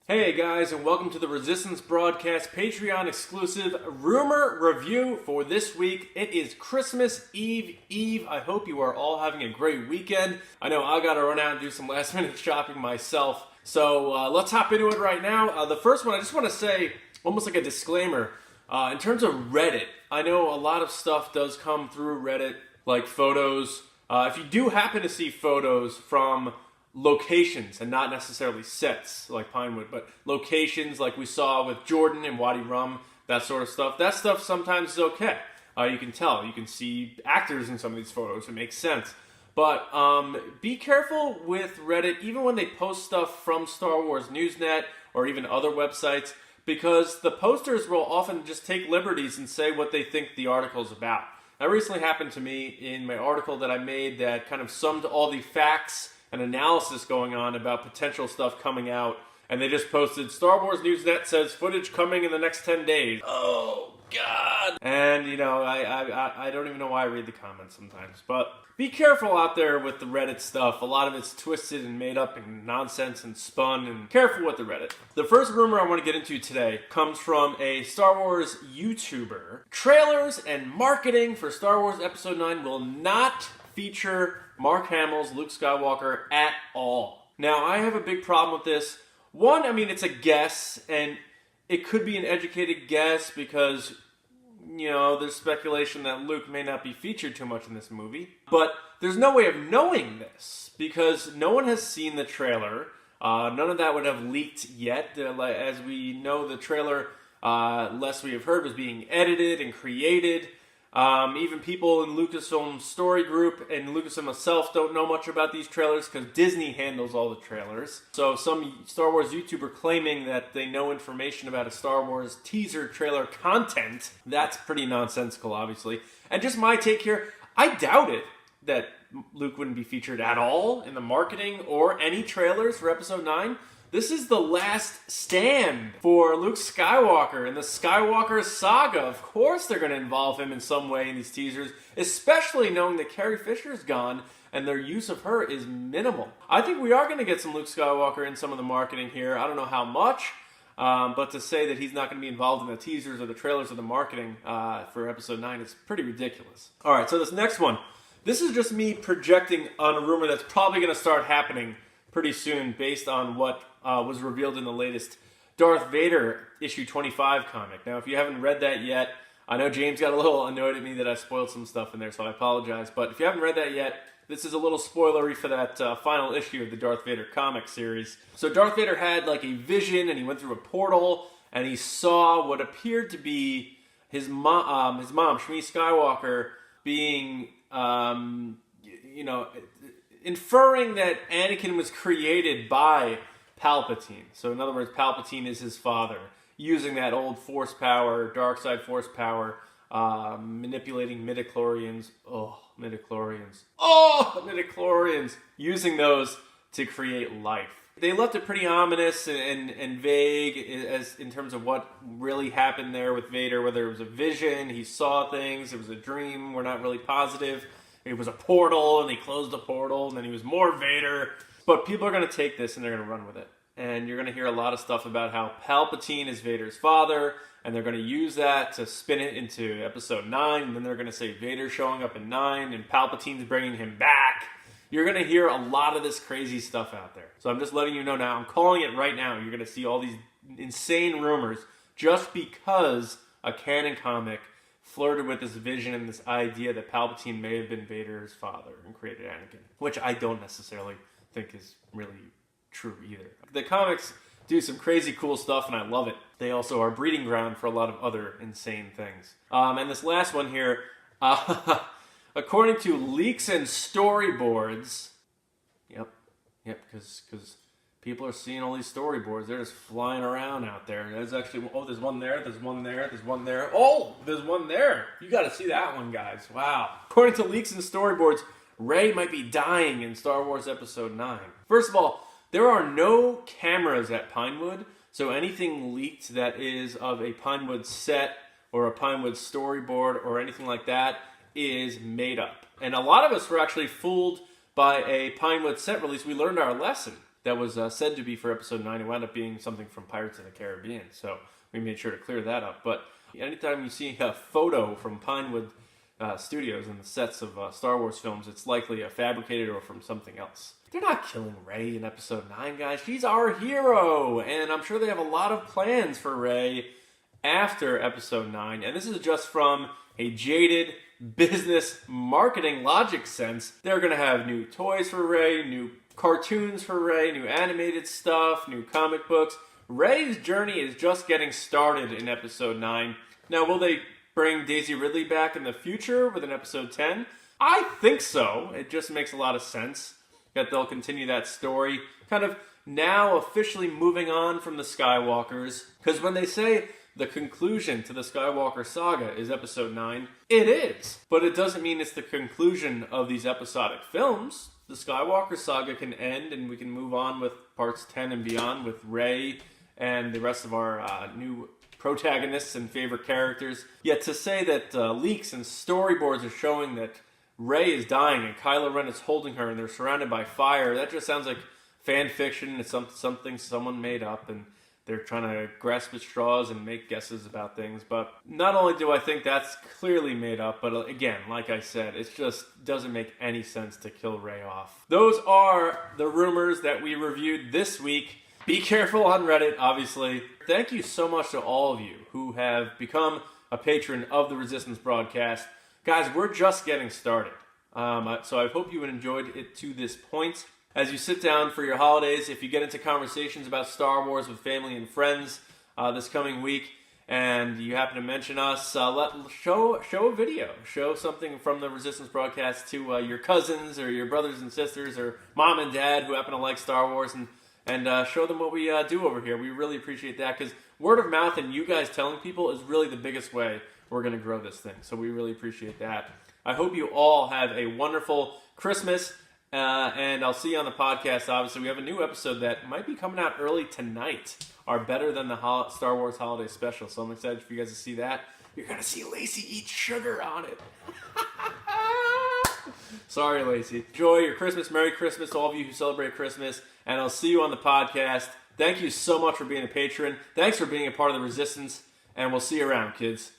Hey guys, and welcome to the Resistance Broadcast Patreon exclusive rumor review for this week. It is Christmas Eve. I hope you are all having a great weekend. I know I gotta run out and do some last minute shopping myself. So let's hop into it right now. The first one, I just want to say, almost like a disclaimer, in terms of Reddit, I know a lot of stuff does come through Reddit, like photos. If you do happen to see photos from locations and not necessarily sets like Pinewood, but locations like we saw with Jordan and Wadi Rum, that sort of stuff. That stuff sometimes is okay. You can tell. You can see actors in some of these photos. It makes sense. But be careful with Reddit, even when they post stuff from Star Wars Newsnet or even other websites, because the posters will often just take liberties and say what they think the article's about. That recently happened to me in my article that I made that kind of summed all the facts and analysis going on about potential stuff coming out, and they just posted, Star Wars Newsnet says footage coming in the next 10 days. Oh, God. And, you know, I don't even know why I read the comments sometimes, but be careful out there with the Reddit stuff. A lot of it's twisted and made up and nonsense and spun, and careful with the Reddit. The first rumor I want to get into today comes from a Star Wars YouTuber. Trailers and marketing for Star Wars Episode 9 will not feature Mark Hamill's Luke Skywalker at all. Now, I have a big problem with this. One, I mean, it's a guess, and it could be an educated guess because, you know, there's speculation that Luke may not be featured too much in this movie. But there's no way of knowing this because no one has seen the trailer. None of that would have leaked yet. As we know, the trailer, less we have heard, was being edited and created. Even people in Lucasfilm's story group and Lucasfilm itself don't know much about these trailers because Disney handles all the trailers. So some Star Wars YouTuber claiming that they know information about a Star Wars teaser trailer content, that's pretty nonsensical, obviously. And just my take here, I doubt it that Luke wouldn't be featured at all in the marketing or any trailers for Episode 9. This is the last stand for Luke Skywalker in the Skywalker saga. Of course they're going to involve him in some way in these teasers, especially knowing that Carrie Fisher's gone and their use of her is minimal. I think we are going to get some Luke Skywalker in some of the marketing here. I don't know how much, but to say that he's not going to be involved in the teasers or the trailers or the marketing for Episode 9 is pretty ridiculous. All right, so this next one. This is just me projecting on a rumor that's probably going to start happening pretty soon based on what was revealed in the latest Darth Vader issue 25 comic. Now, if you haven't read that yet, I know James got a little annoyed at me that I spoiled some stuff in there, so I apologize. But if you haven't read that yet, this is a little spoilery for that final issue of the Darth Vader comic series. So Darth Vader had like a vision, and he went through a portal, and he saw what appeared to be his mom, Shmi Skywalker, being, inferring that Anakin was created by Palpatine. So in other words, Palpatine is his father, using that old force power, dark side force power, manipulating midichlorians. Using those to create life. They left it pretty ominous and vague as in terms of what really happened there with Vader, whether it was a vision, he saw things, it was a dream, we're not really positive. It was a portal, and he closed the portal, and then he was more Vader. But people are going to take this, and they're going to run with it. And you're going to hear a lot of stuff about how Palpatine is Vader's father, and they're going to use that to spin it into Episode 9, and then they're going to say Vader showing up in 9, and Palpatine's bringing him back. You're going to hear a lot of this crazy stuff out there. So I'm just letting you know now. I'm calling it right now. You're going to see all these insane rumors just because a canon comic flirted with this vision and this idea that Palpatine may have been Vader's father and created Anakin, which I don't necessarily think is really true either. The comics do some crazy cool stuff, and I love it. They also are breeding ground for a lot of other insane things. And this last one here, according to leaks and storyboards, yep, because people are seeing all these storyboards. They're just flying around out there. There's actually, there's one there, there's one there, there's one there. Oh, there's one there. You got to see that one, guys. Wow. According to leaks and storyboards, Rey might be dying in Star Wars Episode 9. First of all, there are no cameras at Pinewood, so anything leaked that is of a Pinewood set or a Pinewood storyboard or anything like that is made up. And a lot of us were actually fooled by a Pinewood set release. We learned our lesson. that was said to be for episode 9. It wound up being something from Pirates of the Caribbean, so we made sure to clear that up. But anytime you see a photo from Pinewood Studios and the sets of Star Wars films, it's likely fabricated or from something else. They're not killing Rey in episode 9, guys. She's our hero, and I'm sure they have a lot of plans for Rey after episode 9, and this is just from a jaded business marketing logic sense. They're going to have new toys for Rey, new cartoons for Rey, new animated stuff, new comic books. Rey's journey is just getting started in episode 9. Now, will they bring Daisy Ridley back in the future with an episode 10? I think so. It just makes a lot of sense that they'll continue that story. Kind of now officially moving on from the Skywalkers. Because when they say the conclusion to the Skywalker saga is episode 9, it is. But it doesn't mean it's the conclusion of these episodic films. The Skywalker saga can end and we can move on with parts 10 and beyond with Rey and the rest of our new protagonists and favorite characters. Yet to say that leaks and storyboards are showing that Rey is dying and Kylo Ren is holding her and they're surrounded by fire, that just sounds like fan fiction. It's something someone made up and they're trying to grasp at straws and make guesses about things. But not only do I think that's clearly made up, but again, like I said, it just doesn't make any sense to kill Rey off. Those are the rumors that we reviewed this week. Be careful on Reddit, obviously. Thank you so much to all of you who have become a patron of the Resistance broadcast. Guys, we're just getting started. So I hope you enjoyed it to this point. As you sit down for your holidays, if you get into conversations about Star Wars with family and friends this coming week, and you happen to mention us, show a video. Show something from the Resistance broadcast to your cousins or your brothers and sisters or mom and dad who happen to like Star Wars, and show them what we do over here. We really appreciate that because word of mouth and you guys telling people is really the biggest way we're going to grow this thing. So we really appreciate that. I hope you all have a wonderful Christmas, and I'll see you on the podcast. Obviously, we have a new episode that might be coming out early tonight, our Better Than the Star Wars Holiday Special. So I'm excited for you guys to see that. You're going to see Lacey eat sugar on it. Sorry, Lacey. Enjoy your Christmas. Merry Christmas to all of you who celebrate Christmas. And I'll see you on the podcast. Thank you so much for being a patron. Thanks for being a part of the Resistance. And we'll see you around, kids.